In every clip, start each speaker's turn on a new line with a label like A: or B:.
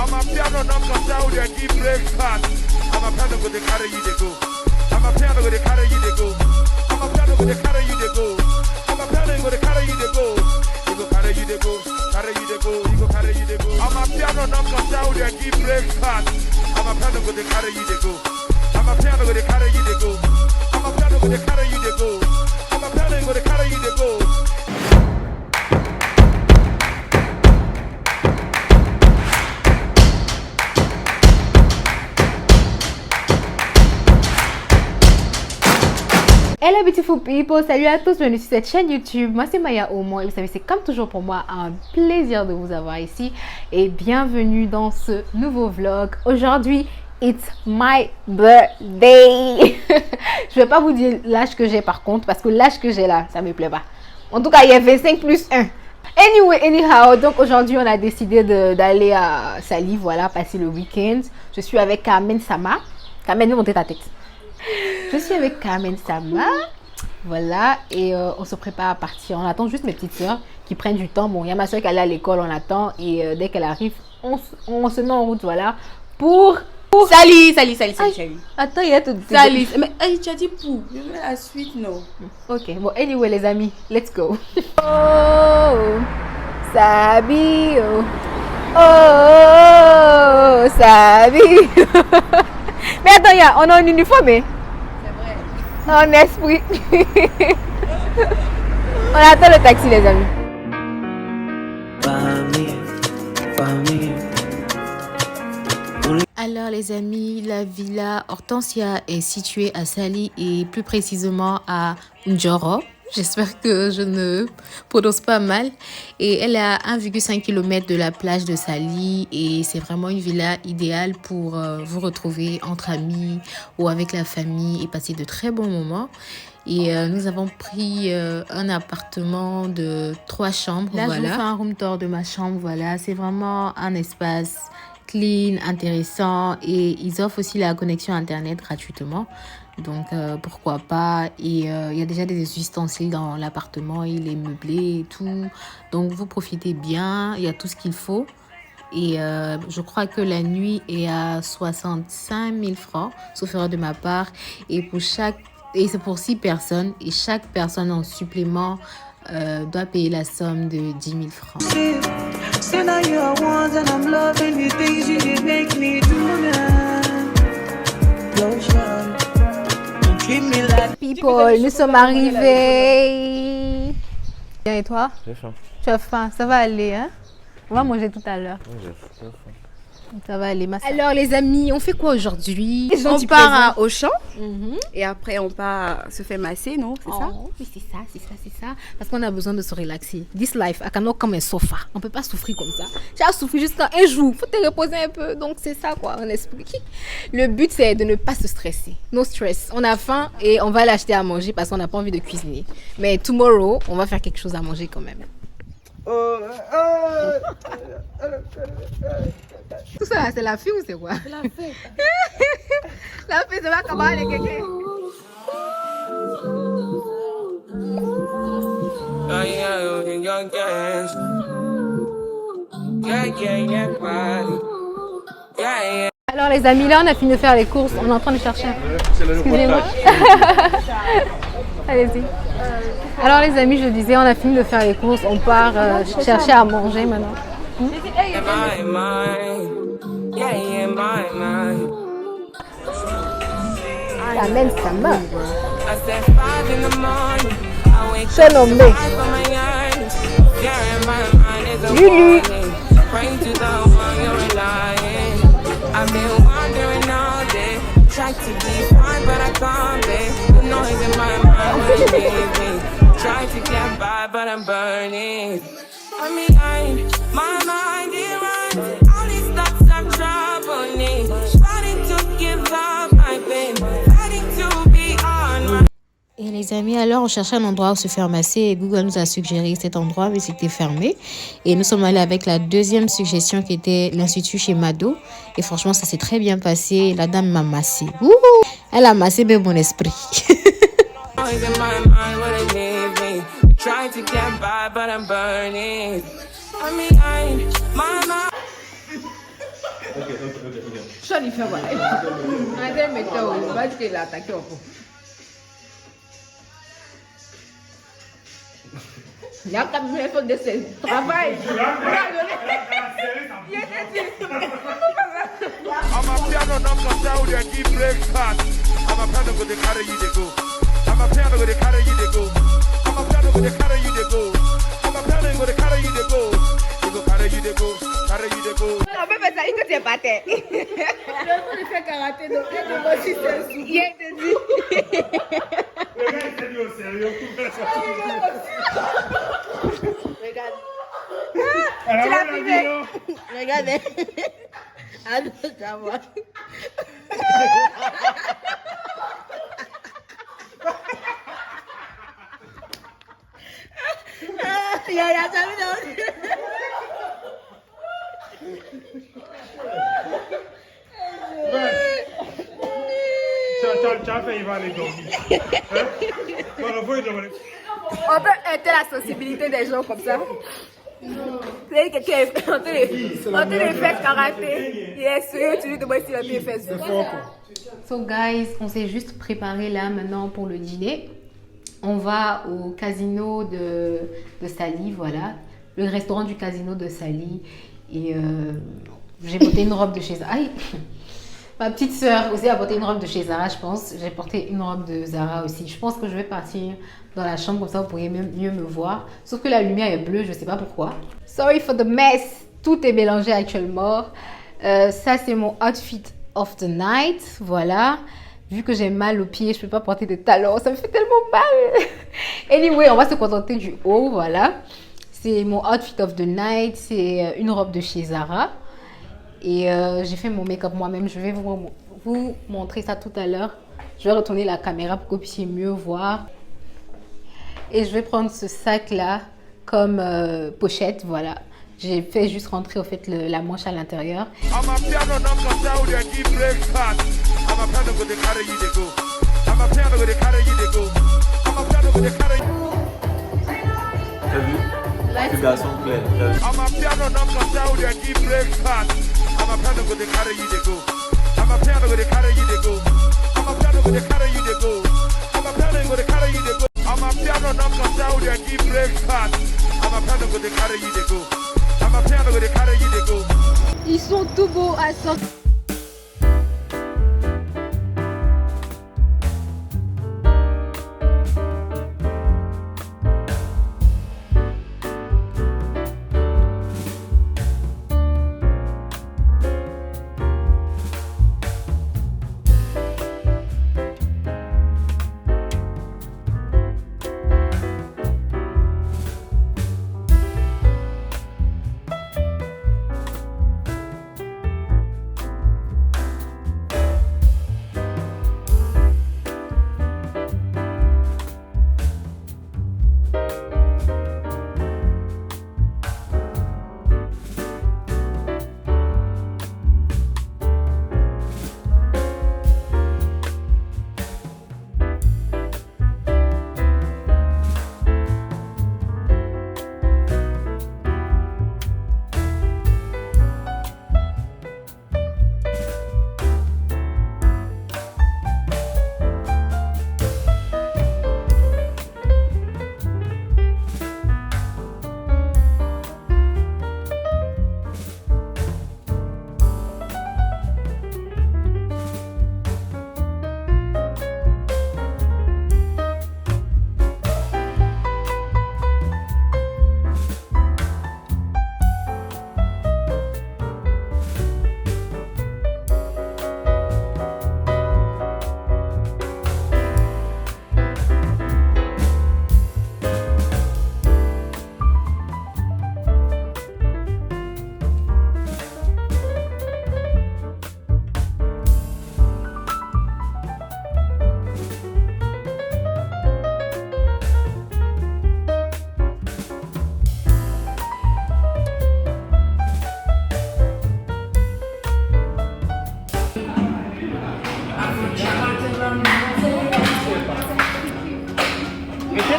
A: I'm a piano number down there, deep breakfast. I'm a piano with the carry you to go. I'm a piano with the carry you to go. I'm a piano with the carry you to go. I'm a piano with the carry you to go. You go carry you to go, carry you to go, you go carry you to go. I'm a piano number down there, deep breakfast. I'm a piano with the carry you to go. I'm a piano with the carry you to go. I'm a piano with the carry you to go. I'm a piano with the carry you to go.
B: Hello beautiful people, salut à tous, bienvenue sur cette chaîne YouTube. Moi c'est Maya Omo et vous savez c'est comme toujours pour moi un plaisir de vous avoir ici et bienvenue dans ce nouveau vlog. Aujourd'hui it's my birthday. Je vais pas vous dire l'âge que j'ai par contre parce que l'âge que j'ai là ça me plaît pas. En tout cas il y a 25 plus 1. Anyway, anyhow, donc aujourd'hui on a décidé d'aller à Sali, voilà, passer le week-end. Je suis avec Carmen Sama. Carmen, monter ta tête. Je suis avec Carmen Sama, voilà, et on se prépare à partir. On attend juste mes petites soeurs qui prennent du temps. Bon, il y a ma soeur qui est allée à l'école, on attend, et dès qu'elle arrive, on se met en route, voilà, pour...
C: Salut.
B: Attends, il y a tout.
C: Salut. Mais tu as dit pour. Je veux la suite, non.
B: Ok, bon, anyway, les amis, let's go. Oh, Sabi, oh, Sabi. Mais attends, on a un uniforme. C'est vrai. En esprit. On attend le taxi, les amis. Alors les amis, la villa Hortensia est située à Sali et plus précisément à Njoro. J'espère que je ne prononce pas mal. Et elle est à 1,5 km de la plage de Sali. Et c'est vraiment une villa idéale pour vous retrouver entre amis ou avec la famille et passer de très bons moments. Et nous avons pris un appartement de 3 chambres. Là, voilà. Je vous fais un room tour de ma chambre. Voilà, c'est vraiment un espace clean, intéressant. Et ils offrent aussi la connexion Internet gratuitement. Donc, pourquoi pas. Et il y a déjà des ustensiles dans l'appartement. Il est meublé et tout. Donc, vous profitez bien. Il y a tout ce qu'il faut. Et je crois que la nuit est à 65 000 francs, sauf erreur de ma part. Et c'est pour 6 personnes. Et chaque personne en supplément doit payer la somme de 10 000 francs. People, nous sommes arrivés. Bien et toi?
D: J'ai faim.
B: Tu as faim, ça va aller, hein? On va manger tout à l'heure.
D: Oui, j'ai faim.
B: Ça va aller, ma soeur.
C: Alors les amis, on fait quoi aujourd'hui? On
B: Gentil
C: part
B: présent.
C: à Auchan et après on part se faire masser, non? C'est ça?
B: Oh, oui, c'est ça. Parce qu'on a besoin de se relaxer. This life, I cannot come a sofa. On peut pas souffrir comme ça. Tu as souffert jusqu'à un jour. Faut te reposer un peu. Donc c'est ça quoi, en esprit. Le but c'est de ne pas se stresser. No stress. On a faim et on va l'acheter à manger parce qu'on n'a pas envie de cuisiner. Mais tomorrow, on va faire quelque chose à manger quand même. Tout ça là, c'est la fille ou c'est quoi?
C: C'est la fête.
B: La fille, c'est pas comment aller quelqu'un. Alors les amis, là on a fini de faire les courses, on est en train de chercher. Excusez-moi. Allez-y. Alors les amis, je disais, on a fini de faire les courses, on part chercher à manger maintenant. Carmen Sama. C'est nommé Lulu.
E: Try to be fine, but I can't be. The noise in my mind won't leave me. Try to get by, but I'm burning. I'm behind, my mind it runs. All these thoughts I'm troubling. Starting to give up my pain. Fighting to be on my.
B: Et les amis, alors on cherchait un endroit où se faire masser et Google nous a suggéré cet endroit mais c'était fermé. Et nous sommes allés avec la deuxième suggestion qui était l'Institut chez Mado. Et franchement, ça s'est très bien passé. La dame m'a massé. Ouh, elle a massé bien mon esprit.
C: Sean, il fait voilà. Attends, mais toi, il va dire qu'il a attaqué au pot. Il a quand même fait de ses travail.
A: I'm a piano number down there, keep breakfast. I'm a piano with the carry you to go. I'm a piano with the carry you to go. I'm a piano with the carry you to go. I'm a piano with the carry you to go. You go carry you to go, carry you to go.
C: Non, mais ça, il te tient pas tête. Je vais faire karaté, donc il te dit c'est un sou. Il te dit.
A: Le gars, il s'est dit au sérieux.
C: Regarde.
A: Tu
C: l'as filmé. Regardez. Ah non, ça va. Il y a ça vidéo.
A: Tu as fait, il va aller dormir.
C: On peut aider la sensibilité des gens comme ça. C'est quelqu'un en train de faire karaté. Il est sérieux, tu lui demandes s'il a bien fait ça.
B: So guys, on s'est juste préparé là maintenant pour le dîner. On va au casino de Sally, voilà. Le restaurant du casino de Sally. Et j'ai porté une robe de chez Zara. Aïe. Ma petite soeur aussi a porté une robe de chez Zara, je pense. J'ai porté une robe de Zara aussi. Je pense que je vais partir dans la chambre, comme ça vous pourriez mieux me voir. Sauf que la lumière est bleue, je ne sais pas pourquoi. Sorry for the mess. Tout est mélangé actuellement. Ça, c'est mon outfit of the night. Voilà. Vu que j'ai mal aux pieds, je ne peux pas porter de talons. Ça me fait tellement mal. Anyway, on va se contenter du haut. Voilà. C'est mon outfit of the night. C'est une robe de chez Zara. Et j'ai fait mon make-up moi-même. Je vais vous montrer ça tout à l'heure. Je vais retourner la caméra pour que vous puissiez mieux voir. Et je vais prendre ce sac-là comme pochette. Voilà. J'ai fait juste rentrer au fait la manche à l'intérieur.
A: I'm a piano number down there, keep breakfast. I'm a piano with the carry you to go. I'm a piano with the carry you to go. I'm a piano with the carry.
D: T'as vu? Le garçon plaît.
A: I'm a piano number down there, keep breakfast. I'm a piano with the carry you to go. I'm a piano with the carry you to go. I'm a piano with the carry you to go. I'm a piano with the carry you to go. I'm a piano number down there, keep breakfast. I'm a piano with the carry you to go. I'm a piano with the carry you to go.
C: Ils sont tout beaux à sortir.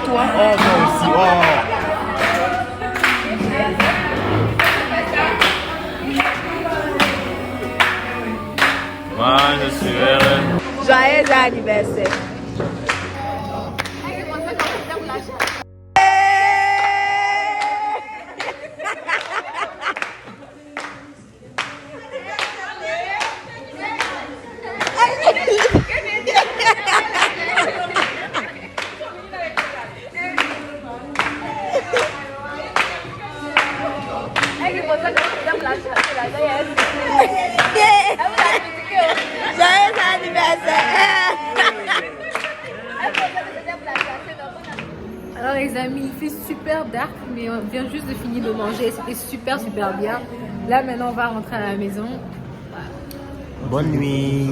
D: toi? Oh, toi aussi. Oh. Ah, je suis heureux.
C: Joyeux anniversaire.
B: Alors les amis, il fait super dark, mais on vient juste de finir de manger. C'était super bien. Là maintenant on va rentrer à la maison.
D: Bonne nuit.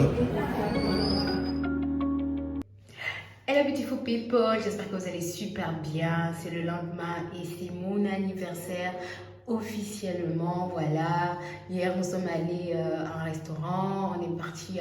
B: Hello beautiful people, j'espère que vous allez super bien. C'est le lendemain et c'est mon anniversaire officiellement. Voilà, hier nous sommes allés à un restaurant, on est parti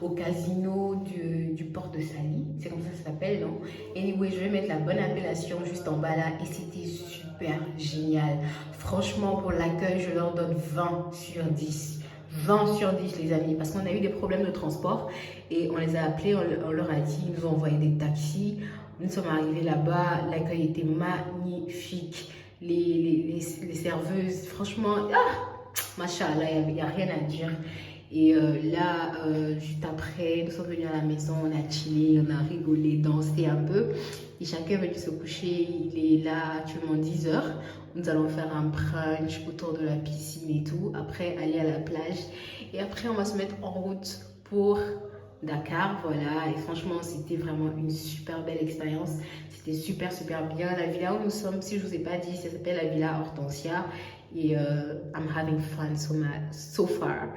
B: au casino du port de Sali, c'est comme ça que ça s'appelle, non? Anyway, je vais mettre la bonne appellation juste en bas là et c'était super génial. Franchement, pour l'accueil, je leur donne 20 sur 10. 20 sur 10 les amis, parce qu'on a eu des problèmes de transport et on les a appelés, on leur a dit, ils nous ont envoyé des taxis. Nous sommes arrivés là-bas, l'accueil était magnifique. Les serveuses, franchement, machallah, il n'y a rien à dire. Et là, juste après, nous sommes venus à la maison, on a chillé, on a rigolé, dansé un peu. Et chacun est venu se coucher, il est là actuellement 10 h. Nous allons faire un brunch autour de la piscine et tout. Après, aller à la plage. Et après, on va se mettre en route pour Dakar, voilà. Et franchement, c'était vraiment une super belle expérience. C'était super bien. La villa où nous sommes, si je vous ai pas dit, ça s'appelle la villa Hortensia. Et I'm having fun so far.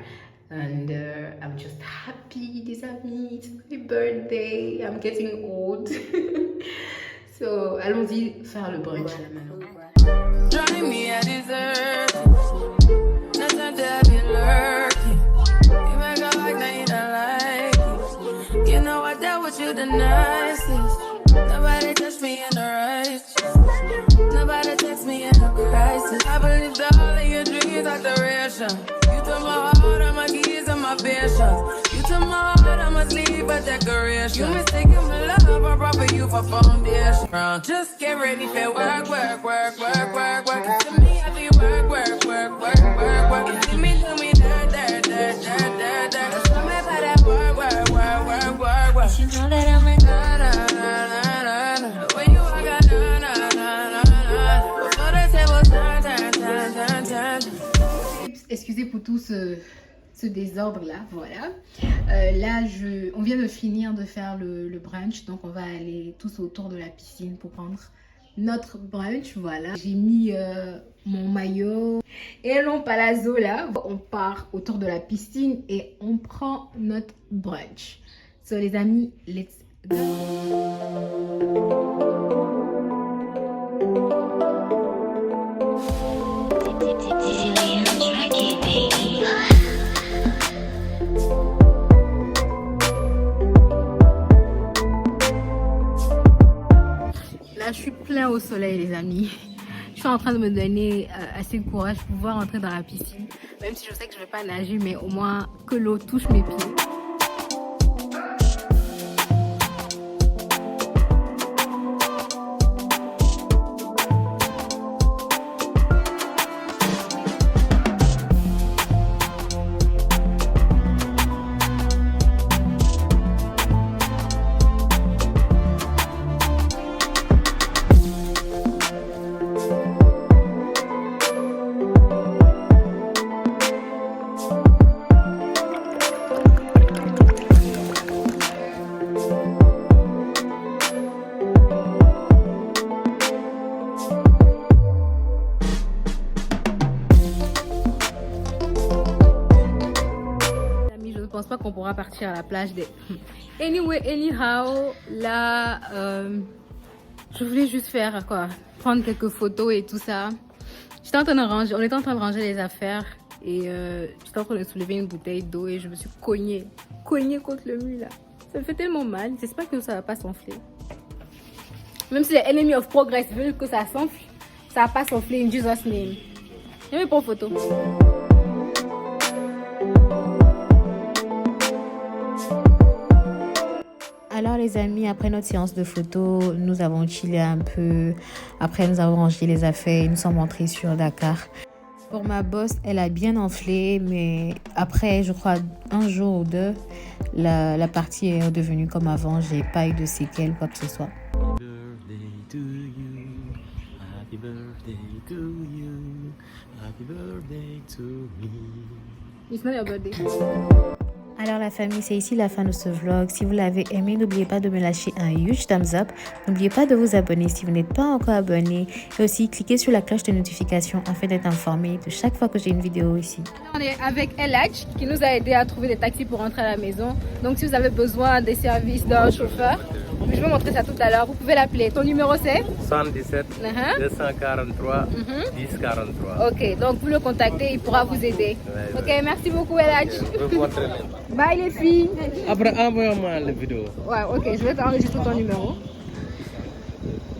B: And I'm just happy, des amis. It's my birthday. I'm getting old. So, allons-y faire le brunch là maintenant.
E: Drive me a dessert. Nothing to be lurking. You make a like, now you don't like it. You know I dealt with you the nicest. Nobody touched me in the righteous. Nobody text me in a crisis. I believed all of your dreams are duration. You took my heart, all my keys, and my patience. You took my heart, I must leave a decoration. You mistaken my love, I brought for you for foundation. Just get ready for work. To me, I be work. You see me do me dirt. Show me how that work. You know that I'm a na. When you walk out, na. Before the table turn.
B: Excusez pour tout ce désordre là, voilà. Là, on vient de finir de faire le brunch, donc on va aller tous autour de la piscine pour prendre notre brunch, voilà. J'ai mis mon maillot et mon palazzo là. On part autour de la piscine et on prend notre brunch. So les amis, let's go. Là, je suis plein au soleil, les amis. Je suis en train de me donner assez de courage pour pouvoir entrer dans la piscine. Même si je sais que je ne vais pas nager, mais au moins que l'eau touche mes pieds. Je pense pas qu'on pourra partir à la plage anyhow, là je voulais juste faire prendre quelques photos et tout ça. J'étais en train de ranger, on était en train de ranger les affaires et j'étais en train de soulever une bouteille d'eau et je me suis cognée contre le mur là. Ça me fait tellement mal, j'espère que ça va pas s'enfler. Même si les enemy of progress veulent que ça s'enfle, ça va pas s'enfler in Jesus name. Je vais prendre photo. Alors les amis, après notre séance de photos, nous avons chillé un peu. Après, nous avons rangé les affaires et nous sommes rentrés sur Dakar. Pour ma bosse, elle a bien enflé, mais après, je crois, un jour ou deux, la partie est redevenue comme avant. J'ai pas eu de séquelles, quoi que ce soit.
D: Happy birthday to you. Happy birthday to me.
C: It's not your birthday.
B: Alors la famille, c'est ici la fin de ce vlog. Si vous l'avez aimé, n'oubliez pas de me lâcher un huge thumbs up. N'oubliez pas de vous abonner si vous n'êtes pas encore abonné. Et aussi, cliquez sur la cloche de notification afin d'être informé de chaque fois que j'ai une vidéo ici.
C: On est avec Eladj qui nous a aidé à trouver des taxis pour rentrer à la maison. Donc si vous avez besoin des services d'un chauffeur, je vais montrer ça tout à l'heure. Vous pouvez l'appeler. Ton numéro c'est
D: 77 243 1043.
C: Ok, donc vous le contactez, il pourra vous aider. Ok, merci beaucoup Eladj. Bye les filles.
D: Après, envoie-moi la vidéo.
C: Ouais, ok, je vais t'enregistrer ton numéro.